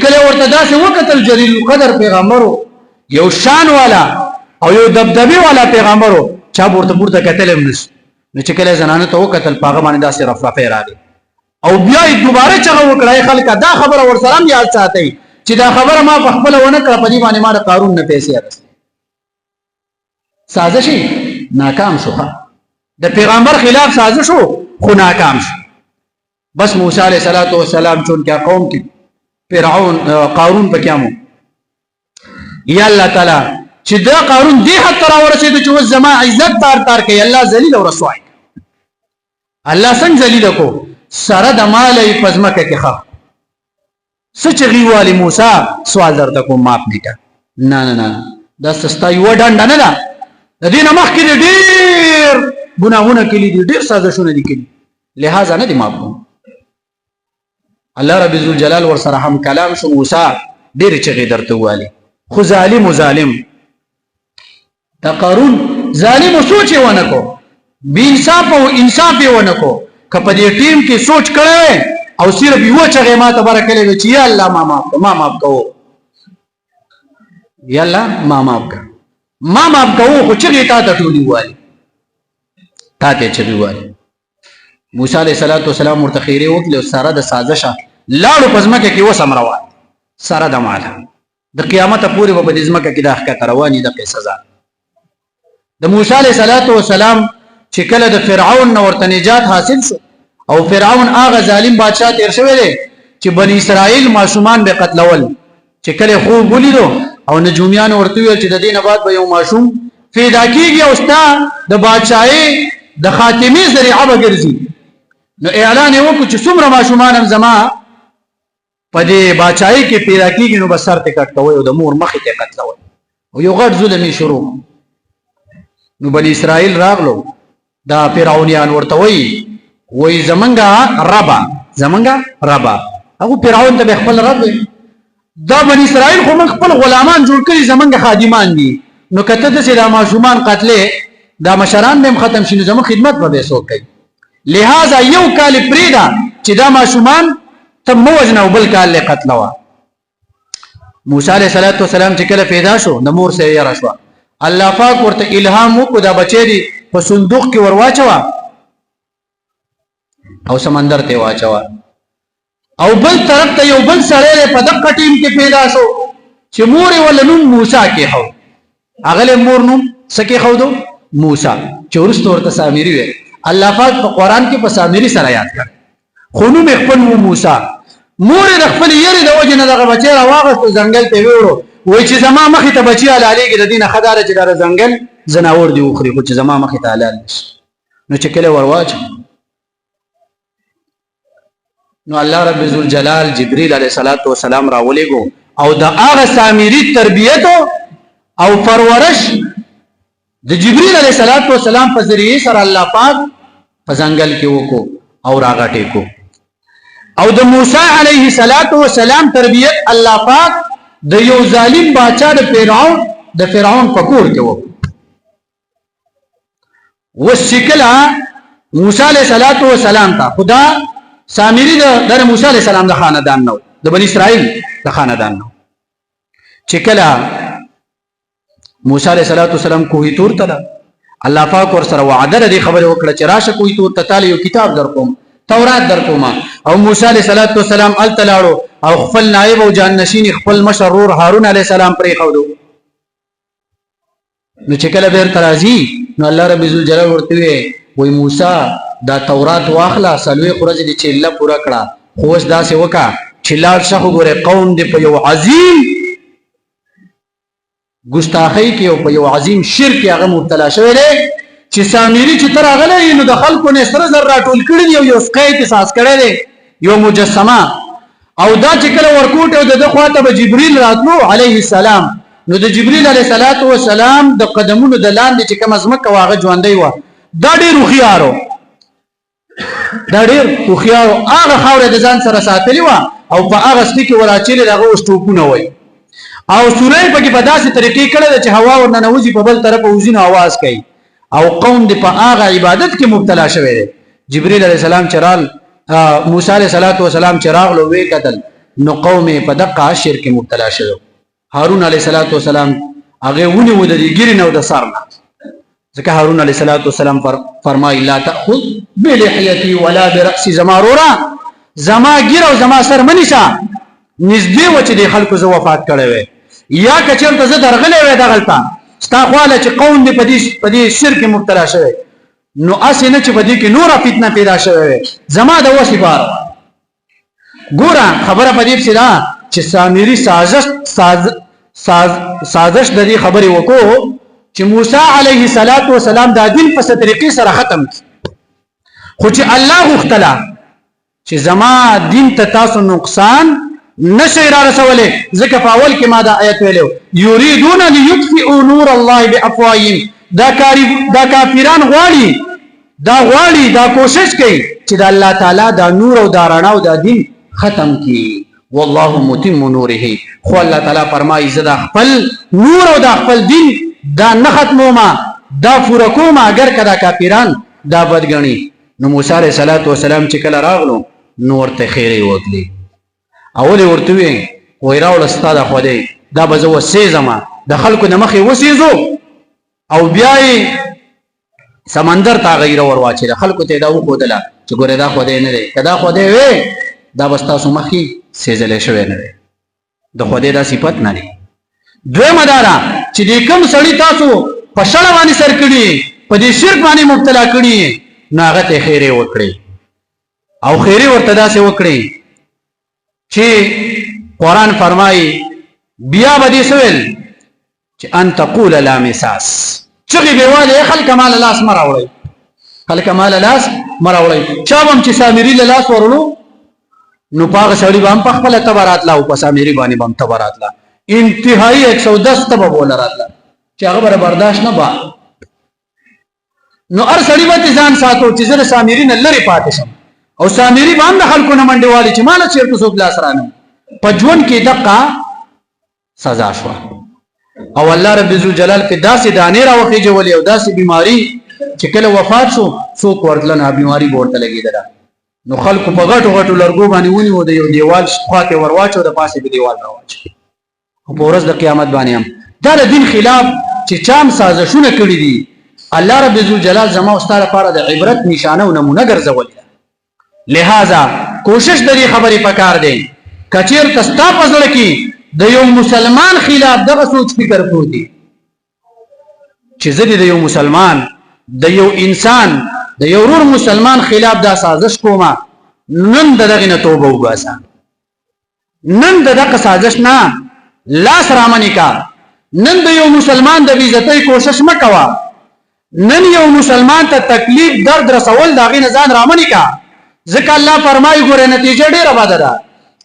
کله ورته داسې وکتل جلیل القدر پیغمبرو یو شان والا او یو دبدبي والا پیغمبرو چا ورته پورته کتل هم نس نو چې کله زنانه ته وکتل پاغه باندې داسې رفرفه راغی او بیا یې دوباره چغه وکړای خلک دا خبره ورسره یاد ساتي چې دا خبره ما په خپل ونه کړ په دې باندې ما د قارون نه پیسې اخیستې سازش ناکام شو د پیغمبر خلاف سازش شو خو ناکام شو بس موسی علیہ السلام چون کیا قوم کی فرعون قارون په کیامو یا الله تعالی چې دا قارون دې حد تر ورسېد چې وز زما عزت تار کوي الله ذلیل او رسوا الله څنګه ذلیل کو سره د مالې پزمکه کې خو سچ غیوالی موسی سوال درته کوم ماف نکا نه دا سستا یو ډنډ نه ده د دې نمخ کې ډېر ګناهونه کړي دي ډېر سازشونه دي کړي لہذا نه دي معاف کوم الله رب ذو جلال ور سره هم کلام شو موسی ډېر چغې درته والی خو ظالم دا قارون ظالم سوچ ونه کو بی انصاف او انصاف ونه کو کپه دې ټیم کې سوچ کړي او صرف یو چغې ما تبارکله چې یا الله ما معاف کو یا الله ما معاف کو خو چغې تا ته ټولي والی تا ته چغې والی موسی علیہ السلام ورته خیره وکړه ساره د سازش لاړو پزمکه کې وسم روان ساره د مال د قیامت پورې په دې ځمکه کې د حقیقت رواني د سزا د موسی علیہ السلام چې کله د فرعون ورته نجات حاصل شو او فرعون هغه ظالم بادشاہ تیر شوی دی چې بنی اسرائیل معصومان به قتلول چې کله خوب ولیدو او نجوميان ورته ویل چې د دې نه بعد به یو معصوم پیدا کیږي او ستا د بادشاہي د خاتمي ذریعہ به ګرځي نو اعلان وکړو چې څومره معصومان هم زما په دې بادشاہي کې پیدا کیږي نو بسر ته کټ کوي او د مور مخې ته قتلول او یو غټ ظلمي شروع نو بنی اسرائیل راغلو دا فرعونیان ورته وای زمنګا ربا هغه فرعون ته خپل رب دا بنی اسرائیل خو من خپل غلامان جوړ کړي زمنګ خادمان دي نو کته د سلا معصومان قتلې دا مشران به ختم شي نو زمو خدمت به وسو کوي لہذا یو کال پریدا چې دا معصومان ته موجنه او بل کال له قتلوا موسی علیہ السلام چې کله پیدا شو د مور سره یې راشوا الله پاک ورته الهام وکړ دا بچی دی په صندوق کې ورواچوا او سمندر ته واچوا او بل طرف ته یو بل سړی په دغه ټیم کې پیدا شو چې مور ولنوم موسی کې هو اغله مور نوم سکه خو دو موسی چې ورسته ورته سامری وي الله پاک په قران کې په سامری سره یاد کړ خو نوم خپل موسی مور د خپل یری د وجه نه دغه بچی راوغست ځنګل ته ویړو وای چې زما مخې ته بچی علی کې د دینه خداره چې در ځنګل زناور دی وخري خو چې زما مخې ته حلال نو چې کله ورواچ نو الله رب ذو الجلال جبريل عليه السلام راولېګو او د هغه سامری تربیت او پرورش د جبريل عليه السلام په ذریعه سره الله پاک په ځنګل کې وکړو او راغټې کو او د موسی عليه السلام تربیت الله پاک د یو ظالم بادشاہ د فرعون په کور کې وکړو وشکلا موسی عليه السلام ته خدا سامری د موسی علیہ السلام د خاندان نو د بنی اسرائیل د خاندان نو چې کله موسی علیہ السلام کوهی تور ته الله پاک ور سره وعده لري خبره وکړه چې راشه کوهی تور ته تعالی یو کتاب درکوم تورات درکوم او موسی علیہ السلام ال تلاړو او خپل نائب او جان نشین خپل مشرور هارون علیہ السلام پرې خودو نو چې کله بیر ترازی نو الله رب ذو جلال ورته وی موسی دا تورات واخلا سلوی قرز دی چې الله پورا کړه خو اوس دا څه وکا چې لار شخو ګوره قوم دی په یو عظیم ګستاخی کې او په یو عظیم شرک هغه مبتلا شوی دی چې سامری چې تر هغه نو د خلکو نه سره زر راټول کړي یو سکایت احساس کړي دی یو مجسمه او دا چې کله ورکوټ او د خواته به جبرئیل راتلو علیه السلام نو د جبرئیل علیه السلام د قدمونو د لاندې چې کوم ازمکه واغه ژوندۍ و دا ډېر خوخيارو دا ډېر خوخيارو هغه خاورې د ځان سره ساتلی و او په هغه سپي کې وراچلې دغه وشټوپونه وای او سورې په کې په داسې طریقې کړه چې هوا ورننوځي په بل طرف وزینو आवाज کوي او قوم د په هغه عبادت کې مبتلا شوی دی جبرئیل علیه السلام چرال موسی علیه السلام چراغ لو وی قتل نو قوم په دقه شرک مبتلا شو. هارون علیه السلام هغه ونیو د دې ګیرې نه او د سر نه، ځکه هارون علیه السلام فرمایي لا تأخذ بلحیتی ولا برأسی، زما رورا زما ګیر او زما سر منیسا نږدې و چې د خلکو زه وفات کړی وی، یا که چېرته زه درغلی وی دغلته ستا خواله چې قوم دې په دې شرک مبتلا شوی، نو اسې نه چې په دې کې نوره فتنه پیدا شوی وی، زما د وسې بار. ګوره خبره په دې پسې ده چې سامري سازش د دې خبرې وکړو چې موسی علیه السلام دا دین په څه طریقې سره ختم کړي، خو چې الله غوښتله چې زما دین ته تاسو نقصان نشي را رسولی، ځکه په اول کې ما دا آیت ویلو یریدون لیطفئوا نور الله بافواههم، دا کافران غواړي دا کوشش کوي چې د الله تعالی دا نور او دا رڼا او دا دین ختم کړي. والله متم نوره، خو الله تعالی فرمایي زه دا خپل نور او دا خپل دین دا نه ختموم، دا پوره کوم اگر کدا کافران دا بدګنی. نو موسی علیه السلام چې کله راغلو نو ورته خیرې وکړي، اول ورته وی راوړه ستا د خدای دا به زه وسېځم، د خلکو د مخې وسېځو او بیا یې سمندر ته غیره ور واچېده، خلکو ته یې دا وښودله چې ګورې دا خدای نه دی، که دا خدای وی دا به ستاسو مخې سېځلی شوی نه دی، د خدای دا صفت نه دی. دویمه دا ده چې د کوم سړي تاسو په شړه باندې سر کړي، په دې شرک باندې مبتلا کړي، نو هغه ته خیرې وکړئ، او خیرې ورته داسې وکړئ چې قرآن فرمایي بیا به دې څه ویل چې ان تقول لا مساس، چغې به وایي خلکه ماله لاس مه راوړئ، خلکه ماله لاس مه راوړئ. چا به هم چې سامري له لاس ورلو نو په هغه سړي به هم په خپله تبه راتله او په سامري باندې به هم تبه راتله، انتهایی 110 تبه به ونه راتله چې هغه به برداشت نه به. نو هر سړي به ځان ساتو چې زه د سامري نه لرې پاتې شم، او سامري به هم د خلکو نه منډې والي چې ماله چېرته څوک لاس رانه. په ژوند کې دقه سزا شوه، او الله رب ذوالجلال په داسې دانې راوخېجولې او داسې بیماري چې کله وفات شو څوک ورتله نه بیماري به ورته لګېدله. نو خلکو په غټو غټو لرګو باندې ونیو، د یو دیوال خوا کې ورواچو، د پاسې به دیوال راواچو، او په ورځ د قیامت باندې هم دا د دین خلاف چې چا هم سازشونه کړي دي، الله رب ذوالجلال زما او ستا لپاره د عبرت نشانه او نمونه ګرځولې ده. لہذا کوشش د دې خبرې پکار دی که چېرته ستا په زړه کې د یو مسلمان خلاف دغه سوچ فکر پروت دی چې زه د یو مسلمان د یو انسان د یو ورور مسلمان خلاف دا سازش کومه، نن دغه نه توبه وباسه، نن دغه سازش نه لاس رامنې کا، نن د یو مسلمان د بیزتۍ کوشش مکوه، نن یو مسلمان ته تکلیف درد رسول دغه نه ځان رامنې کا، ځکه الله فرمایي ګوره نتیجه ډیره بده ده،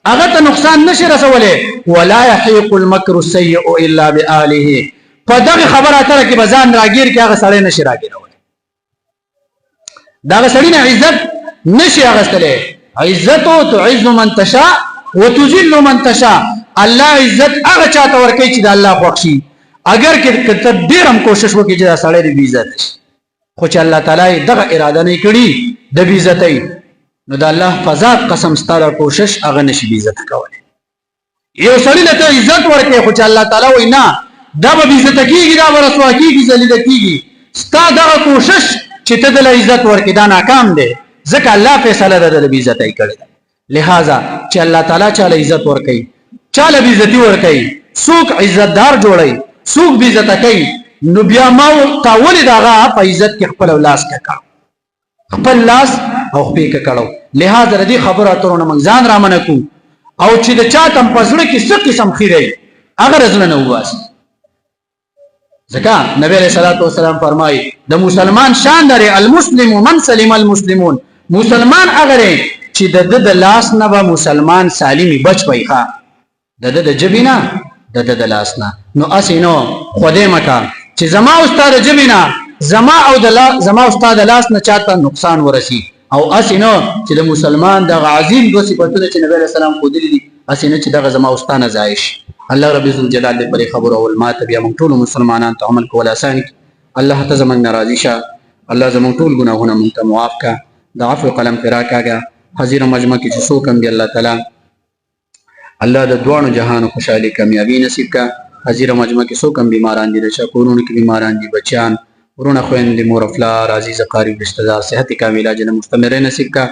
هغه ته نقصان نشي رسولی. ولا يحيق المكر السيء الا باهله، په دغه خبره اتره کې به ځان راګیر کې هغه سړی نشي راګیرولی، دغه سړی نه عزت نشي اخیستلی. عزت تعز من تشاء وتذل من تشاء، الله عزت هغه چاته ورکوي چې د الله خوښ شي، اگر که ته ډېر هم کوشش وکړې چې دا سړی د بې عزت شي، خو چې الله تعالی دغه اراده نه کړي د بې عزتۍ، نو د الله په ذات قسم ستا کوشش هغه نشي بې عزته کولی. یو سړي له ته عزت ورکړې خو چې الله تعالی وایي نه دا به بې عزته کېږي، دا به رسوا کېږي، ذلیله کېږي، ستا دغه کوشش چې ته دله عزت ورکړې دا ناکام دی، ځکه الله فیصله ده د بې عزتۍ کړې ده. لہذا چې الله تعالی چاله عزت ورکوي، چاله بې عزتي ورکوي، څوک عزتدار جوړوي، څوک بې عزته کوي، نو بیا ما تا ولې د هغه په عزت کې خپل لاس ککړو، خپل لاس او خپې ککړو. لہذا د دې خبرو اترو نه موږ ځان رامنه کړو، او چې د چا تم په زړه کې څه قسم خیری هغه زړه نه وباسي، ځکه نبی علیہ الصلوۃ والسلام فرمایي د مسلمان شان لري المسلم من سلم المسلمون، مسلمان هغه چې د لاس نه به مسلمان سالمی بچ وي، ښه د جبې نه د لاس نه. نو اسې نو خدای مکا چې زما او ستا د جبې نه زما او ستا د لاس نه چاته نقصان ورسي، او اسې نو چې د مسلمان دغه عظیم دو صفتونه چې نبی علیہ السلام ښودلي دي اسې نه چې دغه زما او ستا نه ضایع شي. الله رب ذوالجلال دې پرې خبرو اول ما ته بیا موږ ټولو مسلمانانو ته عمل کول اسانه کړي. الله ته زموږ نه راضي شه، الله زموږ ټول ګناهونه موږ ته معاف کړه، د عفو قلم پې راکاږه. حاضر مجمع کې چې څوک هم دي الله تعالی الله د دوانو جهانو خوشحالي کامیابی نصیب کا. حاضر مجمع کې څوک هم بیماران دي، د شکورونو کې بیماران دي، بچیان ورونه خويندې مور افلار عزیز قریب رشتہ دار صحت کامل علاج مستمر نصیب کا.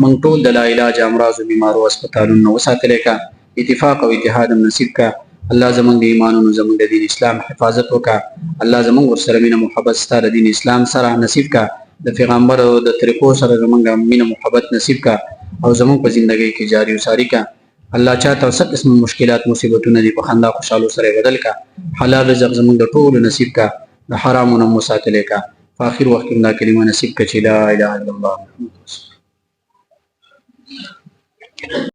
من ټول د لا علاج امراض او بیمارو هسپتالونو وساتلې کا. اتفاق او اتحاد نصیب کا. الله زمونږ د ایمانونو زمونږ د دین اسلام حفاظت وکا. الله زمونږ ورسره مینه محبت ستاره دین اسلام سره نصیب کا. د پیغمبر او د طریقو سره زمونږ مینه محبت نصیب کا او زمونږ په ژوندۍ کې جاری وساری کا. الله چاته څه قسم مشکلات مصیبتونه دي په خندا خوشاله سره بدل کا. حلال رزق زمونږ د ټول نصیب کا. د حرامونو مساتلې کا. په اخر وخت کې دا کلمه نصیب کا چې لا اله الا الله.